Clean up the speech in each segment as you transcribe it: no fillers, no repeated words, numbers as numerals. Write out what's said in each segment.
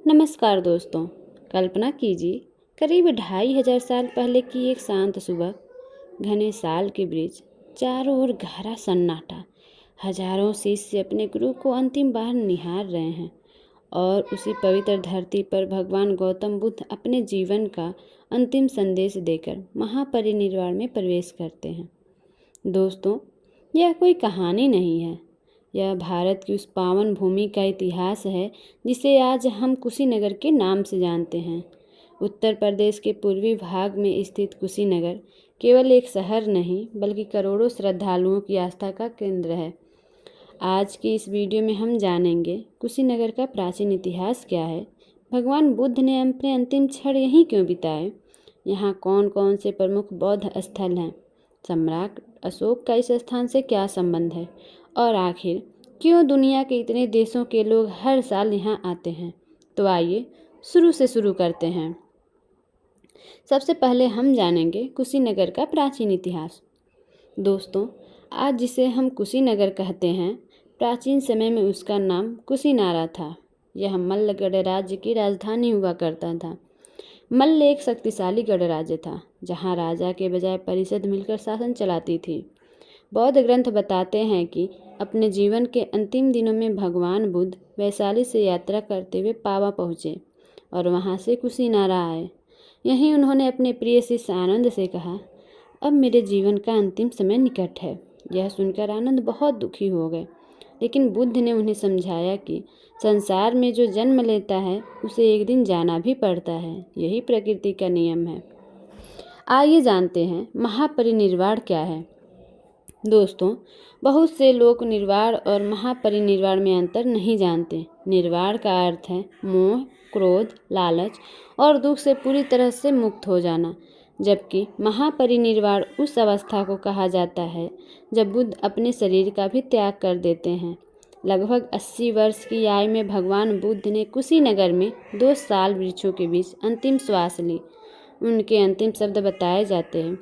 नमस्कार दोस्तों। कल्पना कीजिए, करीब 2500 साल पहले की एक शांत सुबह। घने साल के ब्रिज, चारों ओर गहरा सन्नाटा। हजारों शिष्य अपने गुरु को अंतिम बार निहार रहे हैं और उसी पवित्र धरती पर भगवान गौतम बुद्ध अपने जीवन का अंतिम संदेश देकर महापरिनिर्वाण में प्रवेश करते हैं। दोस्तों, यह कोई कहानी नहीं है। यह भारत की उस पावन भूमि का इतिहास है जिसे आज हम कुशीनगर के नाम से जानते हैं। उत्तर प्रदेश के पूर्वी भाग में स्थित कुशीनगर केवल एक शहर नहीं बल्कि करोड़ों श्रद्धालुओं की आस्था का केंद्र है। आज की इस वीडियो में हम जानेंगे कुशीनगर का प्राचीन इतिहास क्या है, भगवान बुद्ध ने अपने अंतिम क्षण यहीं क्यों बिताए, यहाँ कौन कौन से प्रमुख बौद्ध स्थल हैं, सम्राट अशोक का इस स्थान से क्या संबंध है और आखिर क्यों दुनिया के इतने देशों के लोग हर साल यहाँ आते हैं। तो आइए शुरू से शुरू करते हैं। सबसे पहले हम जानेंगे कुशीनगर का प्राचीन इतिहास। दोस्तों, आज जिसे हम कुशीनगर कहते हैं, प्राचीन समय में उसका नाम कुशीनारा था। यह मल्ल गणराज्य की राजधानी हुआ करता था। मल्ल एक शक्तिशाली गणराज्य था जहाँ राजा के बजाय परिषद मिलकर शासन चलाती थी। बौद्ध ग्रंथ बताते हैं कि अपने जीवन के अंतिम दिनों में भगवान बुद्ध वैशाली से यात्रा करते हुए पावा पहुँचे और वहाँ से कुशीनारा आए। यहीं उन्होंने अपने प्रिय शिष्य आनंद से कहा, अब मेरे जीवन का अंतिम समय निकट है। यह सुनकर आनंद बहुत दुखी हो गए, लेकिन बुद्ध ने उन्हें समझाया कि संसार में जो जन्म लेता है उसे एक दिन जाना भी पड़ता है। यही प्रकृति का नियम है। आइए जानते हैं महापरिनिर्वाण क्या है। दोस्तों, बहुत से लोग निर्वाण और महापरिनिर्वाण में अंतर नहीं जानते। निर्वाण का अर्थ है मोह, क्रोध, लालच और दुख से पूरी तरह से मुक्त हो जाना, जबकि महापरिनिर्वाण उस अवस्था को कहा जाता है जब बुद्ध अपने शरीर का भी त्याग कर देते हैं। लगभग 80 वर्ष की आयु में भगवान बुद्ध ने कुशीनगर में 2 साल वृक्षों के बीच अंतिम श्वास ली। उनके अंतिम शब्द बताए जाते हैं,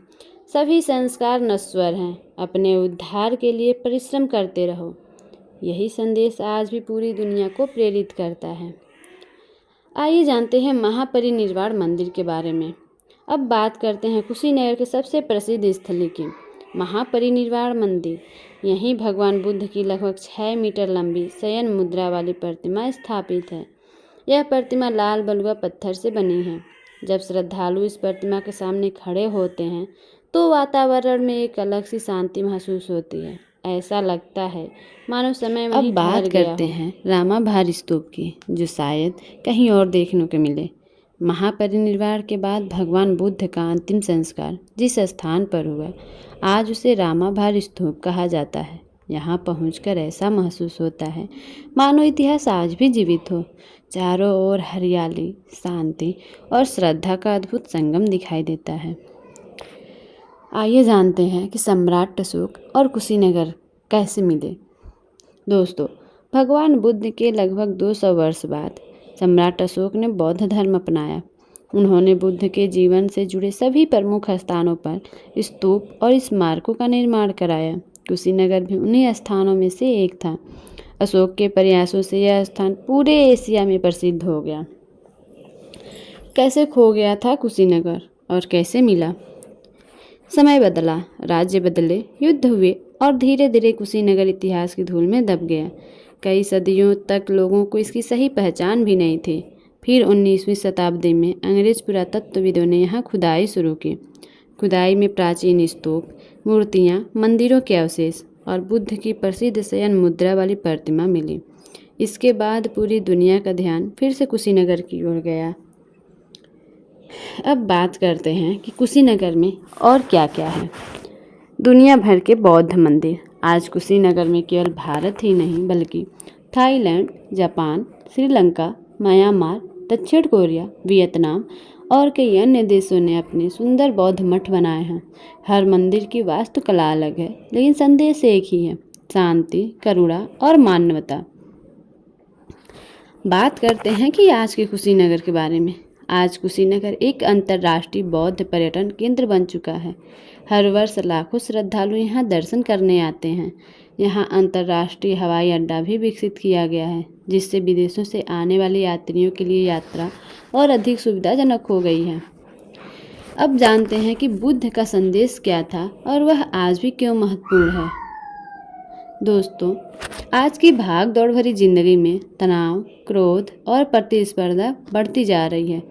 सभी संस्कार नश्वर हैं, अपने उद्धार के लिए परिश्रम करते रहो। यही संदेश आज भी पूरी दुनिया को प्रेरित करता है। आइए जानते हैं महापरिनिर्वाण मंदिर के बारे में। अब बात करते हैं कुशीनगर के सबसे प्रसिद्ध स्थल की, महापरिनिर्वाण मंदिर। यहीं भगवान बुद्ध की लगभग 6 मीटर लंबी शयन मुद्रा वाली प्रतिमा स्थापित है। यह प्रतिमा लाल बलुआ पत्थर से बनी है। जब श्रद्धालु इस प्रतिमा के सामने खड़े होते हैं तो वातावरण में एक अलग सी शांति महसूस होती है। ऐसा लगता है मानो समय वहीं ठहर गया हो। अब बात करते हैं रामाभार स्तूप की, जो शायद कहीं और देखने को मिले। महापरिनिर्वाण के बाद भगवान बुद्ध का अंतिम संस्कार जिस स्थान पर हुआ, आज उसे रामाभार स्तूप कहा जाता है। यहाँ पहुंचकर ऐसा महसूस होता है मानो इतिहास आज भी जीवित हो। चारों ओर हरियाली, शांति और श्रद्धा का अद्भुत संगम दिखाई देता है। आइए जानते हैं कि सम्राट अशोक और कुशीनगर कैसे मिले। दोस्तों, भगवान बुद्ध के लगभग 200 वर्ष बाद सम्राट अशोक ने बौद्ध धर्म अपनाया। उन्होंने बुद्ध के जीवन से जुड़े सभी प्रमुख स्थानों पर स्तूप और स्मारकों का निर्माण कराया। कुशीनगर भी उन्हीं स्थानों में से एक था। अशोक के प्रयासों से यह स्थान पूरे एशिया में प्रसिद्ध हो गया। कैसे खो गया था कुशीनगर और कैसे मिला? समय बदला, राज्य बदले, युद्ध हुए और धीरे धीरे कुशीनगर इतिहास की धूल में दब गया। कई सदियों तक लोगों को इसकी सही पहचान भी नहीं थी। फिर 19वीं शताब्दी में अंग्रेज पुरातत्वविदों ने यहाँ खुदाई शुरू की। खुदाई में प्राचीन स्तूप, मूर्तियाँ, मंदिरों के अवशेष और बुद्ध की प्रसिद्ध शयन मुद्रा वाली प्रतिमा मिली। इसके बाद पूरी दुनिया का ध्यान फिर से कुशीनगर की ओर गया। अब बात करते हैं कि कुशीनगर में और क्या क्या है। दुनिया भर के बौद्ध मंदिर। आज कुशीनगर में केवल भारत ही नहीं बल्कि थाईलैंड, जापान, श्रीलंका, म्यांमार, दक्षिण कोरिया, वियतनाम और कई अन्य देशों ने अपने सुंदर बौद्ध मठ बनाए हैं। हर मंदिर की वास्तुकला अलग है, लेकिन संदेश एक ही है, शांति, करुणा और मानवता। बात करते हैं कि आज के कुशीनगर के बारे में। आज कुशीनगर एक अंतर्राष्ट्रीय बौद्ध पर्यटन केंद्र बन चुका है। हर वर्ष लाखों श्रद्धालु यहाँ दर्शन करने आते हैं। यहाँ अंतर्राष्ट्रीय हवाई अड्डा भी विकसित किया गया है, जिससे विदेशों से आने वाले यात्रियों के लिए यात्रा और अधिक सुविधाजनक हो गई है। अब जानते हैं कि बुद्ध का संदेश क्या था और वह आज भी क्यों महत्वपूर्ण है। दोस्तों, आज की भाग दौड़ भरी जिंदगी में तनाव, क्रोध और प्रतिस्पर्धा बढ़ती जा रही है।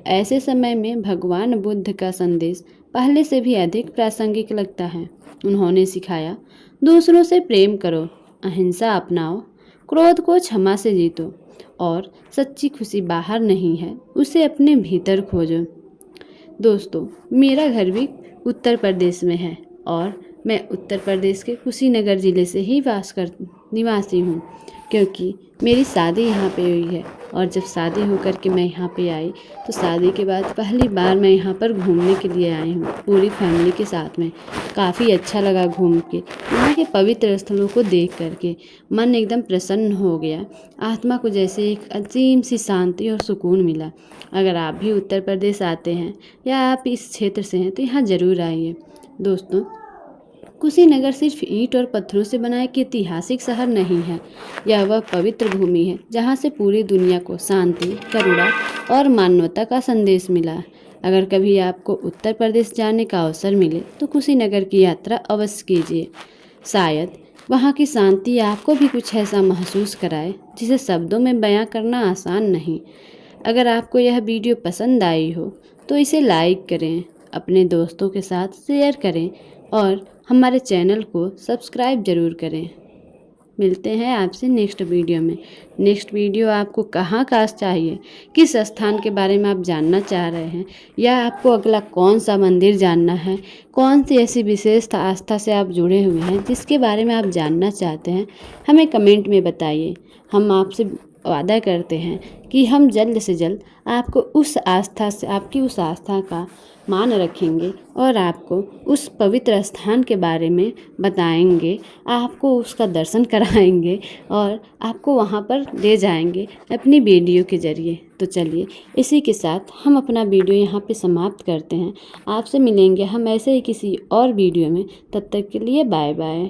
ऐसे समय में भगवान बुद्ध का संदेश पहले से भी अधिक प्रासंगिक लगता है। उन्होंने सिखाया, दूसरों से प्रेम करो, अहिंसा अपनाओ, क्रोध को क्षमा से जीतो और सच्ची खुशी बाहर नहीं है, उसे अपने भीतर खोजो। दोस्तों, मेरा घर भी उत्तर प्रदेश में है और मैं उत्तर प्रदेश के कुशीनगर ज़िले से ही निवासी हूँ, क्योंकि मेरी शादी यहाँ पे हुई है। और जब शादी होकर के मैं यहाँ पे आई तो शादी के बाद पहली बार मैं यहाँ पर घूमने के लिए आई हूँ पूरी फैमिली के साथ में। काफ़ी अच्छा लगा घूम के, यहाँ के पवित्र स्थलों को देख करके मन एकदम प्रसन्न हो गया। आत्मा को जैसे एक अजीम सी शांति और सुकून मिला। अगर आप भी उत्तर प्रदेश आते हैं या आप इस क्षेत्र से हैं तो यहाँ ज़रूर आइए। दोस्तों, कुशीनगर सिर्फ ईंट और पत्थरों से बना एक ऐतिहासिक शहर नहीं है, यह वह पवित्र भूमि है जहाँ से पूरी दुनिया को शांति, करुणा और मानवता का संदेश मिला। अगर कभी आपको उत्तर प्रदेश जाने का अवसर मिले तो कुशीनगर की यात्रा अवश्य कीजिए। शायद वहाँ की शांति आपको भी कुछ ऐसा महसूस कराए जिसे शब्दों में बयां करना आसान नहीं। अगर आपको यह वीडियो पसंद आई हो तो इसे लाइक करें, अपने दोस्तों के साथ शेयर करें और हमारे चैनल को सब्सक्राइब ज़रूर करें। मिलते हैं आपसे नेक्स्ट वीडियो में। नेक्स्ट वीडियो आपको कहाँ का चाहिए, किस स्थान के बारे में आप जानना चाह रहे हैं, या आपको अगला कौन सा मंदिर जानना है, कौन सी ऐसी विशेष आस्था से आप जुड़े हुए हैं जिसके बारे में आप जानना चाहते हैं, हमें कमेंट में बताइए। हम आपसे वादा करते हैं कि हम जल्द से जल्द आपको आपकी उस आस्था का मान रखेंगे और आपको उस पवित्र स्थान के बारे में बताएंगे, आपको उसका दर्शन कराएंगे और आपको वहां पर ले जाएंगे अपनी वीडियो के ज़रिए। तो चलिए, इसी के साथ हम अपना वीडियो यहाँ पे समाप्त करते हैं। आपसे मिलेंगे हम ऐसे ही किसी और वीडियो में। तब तक के लिए बाय बाय।